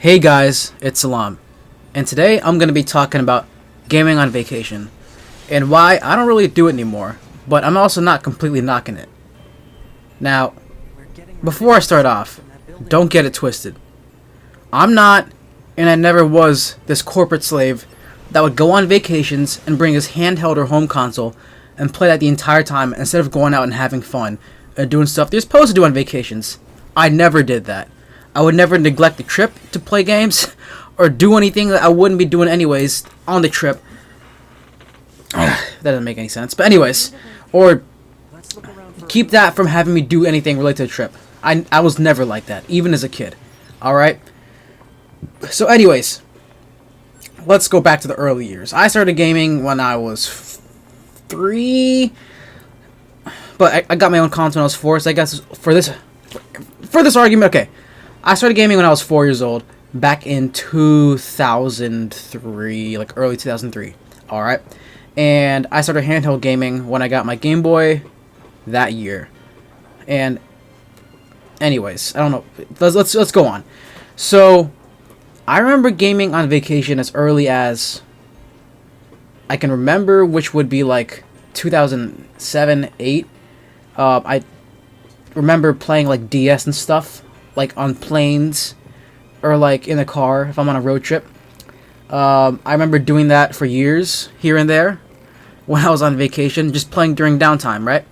Hey guys, it's Salam, and today I'm going to be talking about gaming on vacation, and why I don't really do it anymore, but I'm also not completely knocking it. Now, before I start off, don't get it twisted. I'm not, and I never was, this corporate slave that would go on vacations and bring his handheld or home console and play that the entire time instead of going out and having fun and doing stuff you're supposed to do on vacations. I never did that. I would never neglect the trip to play games or do anything that I wouldn't be doing anyways on the trip. That doesn't make any sense. But anyways, or keep that from having me do anything related to the trip. I was never like that, even as a kid. Alright? So anyways, let's go back to the early years. I started gaming when I was 3, but I got my own console when I was 4, so I guess for this argument, okay. I started gaming when I was 4 years old, back in 2003, like early 2003. Alright? And I started handheld gaming when I got my Game Boy that year. And anyways, I don't know. Let's go on. So, I remember gaming on vacation as early as I can remember, which would be like 2007, 8. I remember playing like DS and stuff, like on planes or like in the car if I'm on a road trip. I remember doing that for years here and there when I was on vacation, just playing during downtime, right?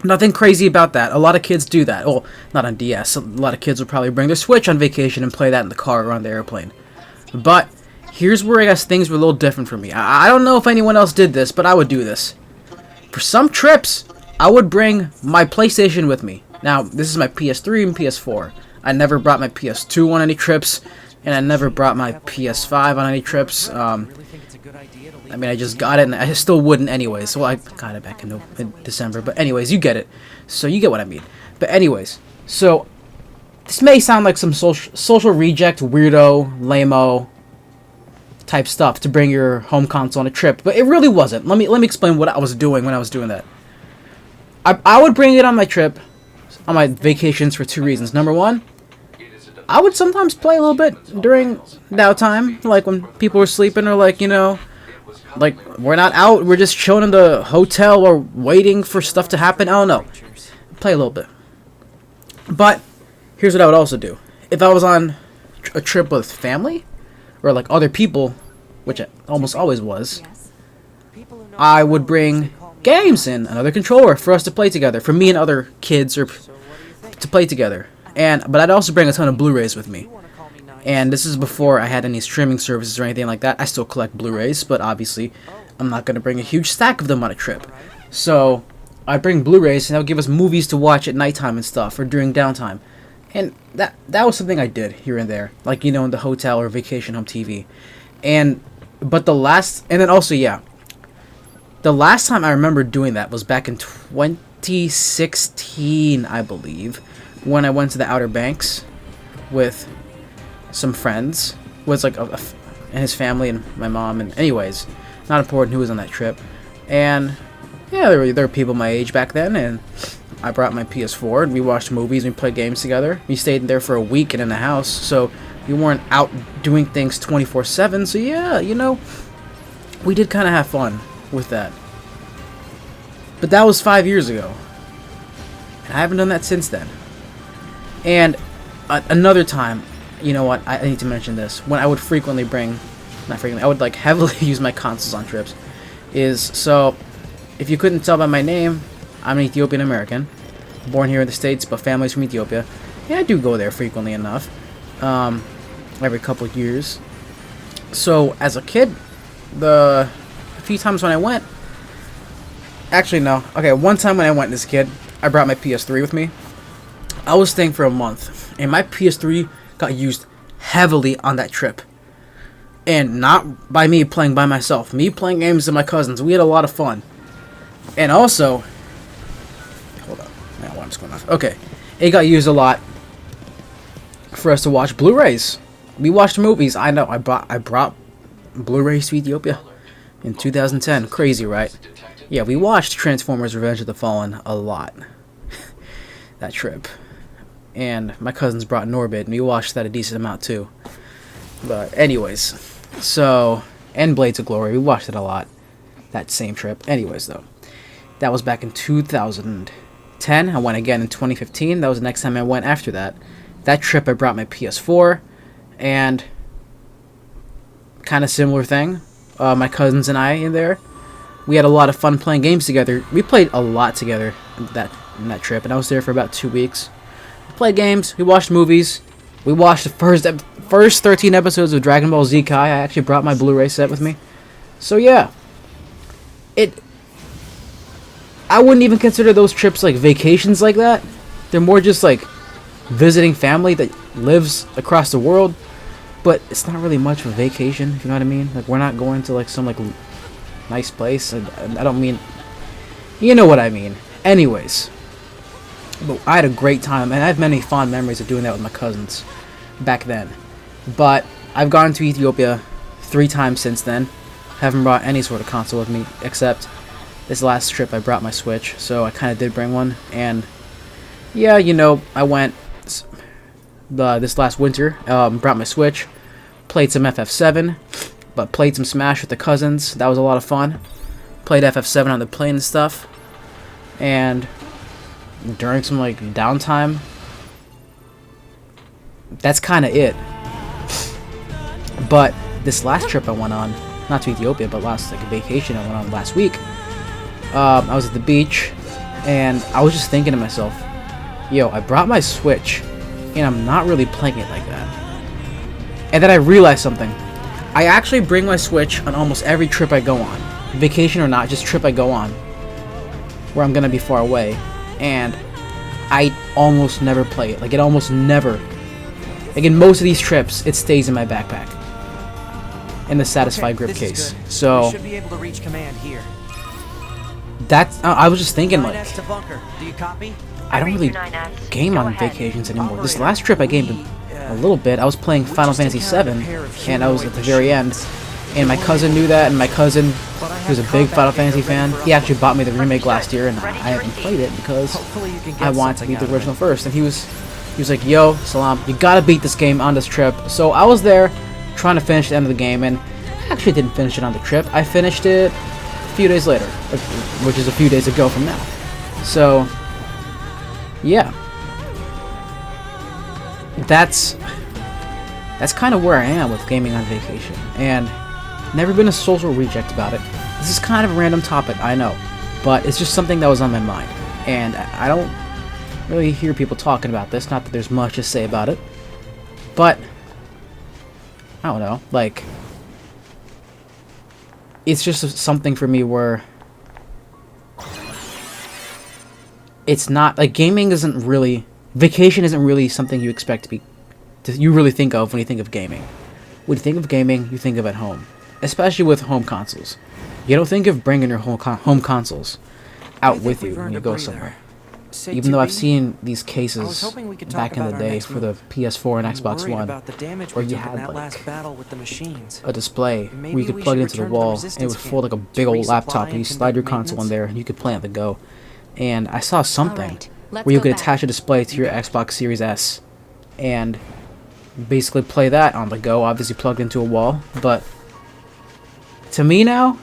Nothing crazy about that. A lot of kids do that. Well, not on DS. A lot of kids would probably bring their Switch on vacation and play that in the car or on the airplane. But here's where I guess things were a little different for me. I don't know if anyone else did this, but I would do this. For some trips, I would bring my PlayStation with me. Now, this is my PS3 and PS4. I never brought my PS2 on any trips, and I never brought my PS5 on any trips. I mean, I just got it, and I still wouldn't anyways. Well, I got it back in December, but anyways, you get it. So you get what I mean. But anyways, so this may sound like some social reject, weirdo, lame-o type stuff to bring your home console on a trip, but it really wasn't. Let me explain what I was doing when I was doing that. I would bring it on my trip, on my vacations, for 2 reasons. Number one, I would sometimes play a little bit during downtime, like when people were sleeping, or like, you know, like we're not out, we're just chilling in the hotel or waiting for stuff to happen. I don't know. Play a little bit. But here's what I would also do. If I was on a trip with family or like other people, which it almost always was, I would bring games and another controller for us to play together, for me and other kids or to play together. But I'd also bring a ton of Blu-rays with me. And this is before I had any streaming services or anything like that. I still collect Blu-rays, but obviously I'm not going to bring a huge stack of them on a trip. So I bring Blu-rays, and that would give us movies to watch at nighttime and stuff, or during downtime. And that was something I did here and there, like, you know, in the hotel or vacation home TV. And then also, yeah, the last time I remember doing that was back in 2016, I believe, when I went to the Outer Banks with some friends, with like and his family and my mom, and anyways, not important who was on that trip. And yeah, there were people my age back then, and I brought my PS4 and we watched movies and we played games together. We stayed there for a week and in the house, so we weren't out doing things 24/7. So yeah, you know, we did kind of have fun with that. But that was 5 years ago, and I haven't done that since then. And another time, you know what, I need to mention this, when I would I would like heavily use my consoles on trips, is, so if you couldn't tell by my name, I'm an Ethiopian American, born here in the States, but family's from Ethiopia. Yeah, I do go there frequently enough, every couple of years. So as a kid, a few times when I went, actually no, okay, one time when I went as a kid, I brought my PS3 with me. I was staying for a month, and my PS3 got used heavily on that trip. And not by me playing by myself. Me playing games with my cousins. We had a lot of fun. And also, hold on, my alarm's going off. Okay, it got used a lot for us to watch Blu-rays. We watched movies. I know, I brought Blu-rays to Ethiopia in 2010. Crazy, right? Yeah, we watched Transformers: Revenge of the Fallen a lot that trip. And my cousins brought Norbit, and we watched that a decent amount too. But anyways, so, and Blades of Glory, we watched it a lot, that same trip. Anyways, though, that was back in 2010. I went again in 2015. That was the next time I went after that. That trip I brought my PS4, and kind of similar thing. My cousins and I in there, we had a lot of fun playing games together. We played a lot together in that trip, and I was there for about 2 weeks. We played games, we watched movies, we watched the first 13 episodes of Dragon Ball Z Kai. I actually brought my Blu-ray set with me. So yeah, I wouldn't even consider those trips like vacations like that. They're more just like visiting family that lives across the world. But it's not really much of a vacation, if you know what I mean. Like, we're not going to like some like nice place. I don't mean, you know what I mean. Anyways, but I had a great time, and I have many fond memories of doing that with my cousins back then. But I've gone to Ethiopia 3 times since then. Haven't brought any sort of console with me, except this last trip I brought my Switch, so I kind of did bring one. And yeah, you know, I went this last winter, brought my Switch, played some FF7, but played some Smash with the cousins. That was a lot of fun. Played FF7 on the plane and stuff. And during some like downtime, that's kind of it. But this last trip I went on, not to Ethiopia, but last like a vacation I went on last week, I was at the beach, and I was just thinking to myself, yo, I brought my Switch, and I'm not really playing it like that. And then I realized something. I actually bring my Switch on almost every trip I go on, vacation or not, just trip I go on, where I'm gonna be far away, and I almost never play it. Like, it almost never. Like, in most of these trips, it stays in my backpack, in the Satisfy grip case. So we should be able to reach command here. That's. I was just thinking, like, 9S to bunker. Do you copy? I don't really game on vacations anymore. This last trip I gamed a little bit. I was playing Final Fantasy VII, and I was at the very end, and my cousin knew that, and my cousin, who was a big Final Fantasy fan, he actually bought me the remake last year, and I haven't played it because I wanted to beat the original first. And he was like, yo, Salam, you gotta beat this game on this trip. So I was there trying to finish the end of the game, and I actually didn't finish it on the trip. I finished it a few days later, which is a few days ago from now. So yeah, that's kind of where I am with gaming on vacation, and never been a social reject about it. This is kind of a random topic, I know, but it's just something that was on my mind, and I don't really hear people talking about this. Not that there's much to say about it, but I don't know, like, it's just something for me where it's not like gaming isn't really, vacation isn't really something you expect to be, you really think of when you think of gaming. When you think of gaming, you think of at home, especially with home consoles. You don't think of bringing your home consoles out with you when you go somewhere. Even though I've seen these cases back in the day for the PS4 and Xbox One, where you had like a display where you could plug it into the wall, and it would fold like a big old laptop, and you slide your console in there, and you could play on the go. And I saw something where you could attach a display to your Xbox Series S and basically play that on the go, obviously plugged into a wall. But to me now,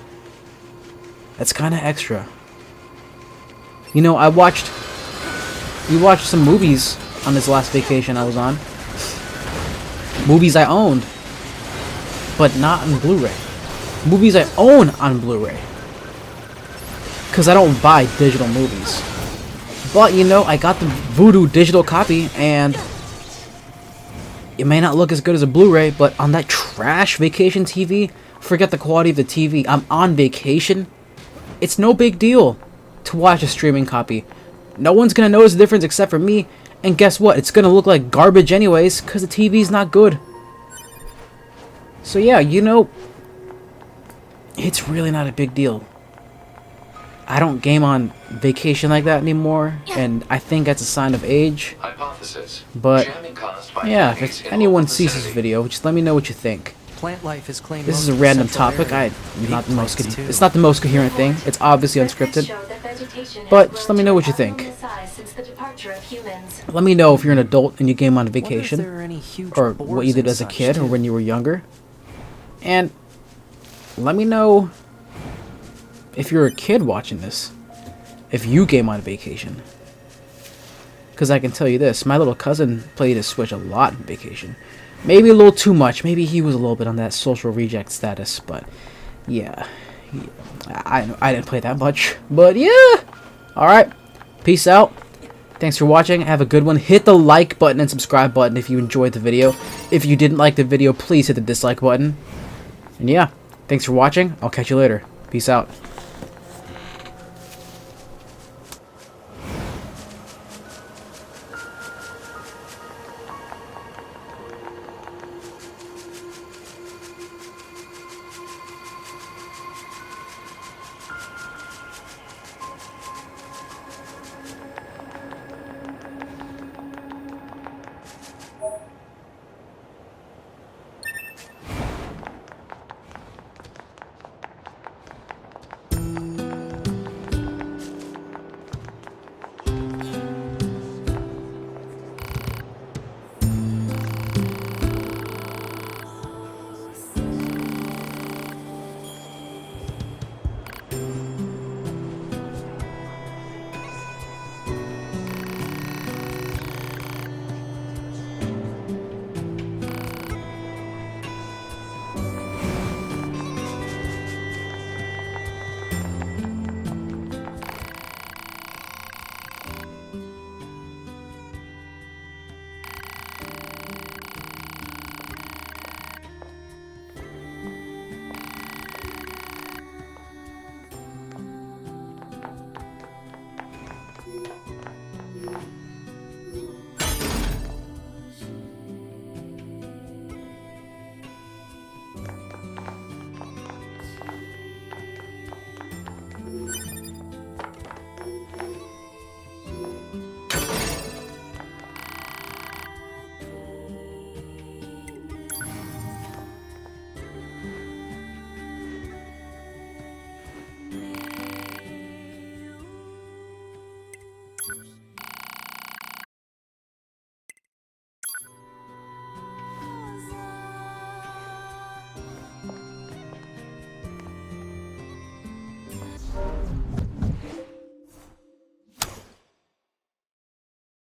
that's kind of extra. You know, we watched some movies on this last vacation I was on. Movies I owned, but not on Blu-ray. Movies I own on Blu-ray, because I don't buy digital movies. But, you know, I got the Vudu digital copy, and it may not look as good as a Blu-ray, but on that trash vacation TV, forget the quality of the TV, I'm on vacation, it's no big deal to watch a streaming copy. No one's gonna notice the difference except for me, and guess what? It's gonna look like garbage anyways, because the TV's not good. So yeah, you know, it's really not a big deal. I don't game on vacation like that anymore, and I think that's a sign of age. But yeah, if anyone sees this video, just let me know what you think. This is a random topic. It's not the most coherent thing. It's obviously unscripted. But just let me know what you think. torture of humans. Let me know if you're an adult and you game on Wonder if vacation, there are any huge or what boars you did and as a such, kid or too. when you were younger. And let me know if you're a kid watching this, if you game on vacation. Because I can tell you this, my little cousin played his Switch a lot in vacation. Maybe a little too much. Maybe he was a little bit on that social reject status, but yeah. I didn't play that much, but yeah. Alright, peace out. Thanks for watching. Have a good one. Hit the like button and subscribe button if you enjoyed the video. If you didn't like the video, please hit the dislike button. And yeah, thanks for watching. I'll catch you later. Peace out.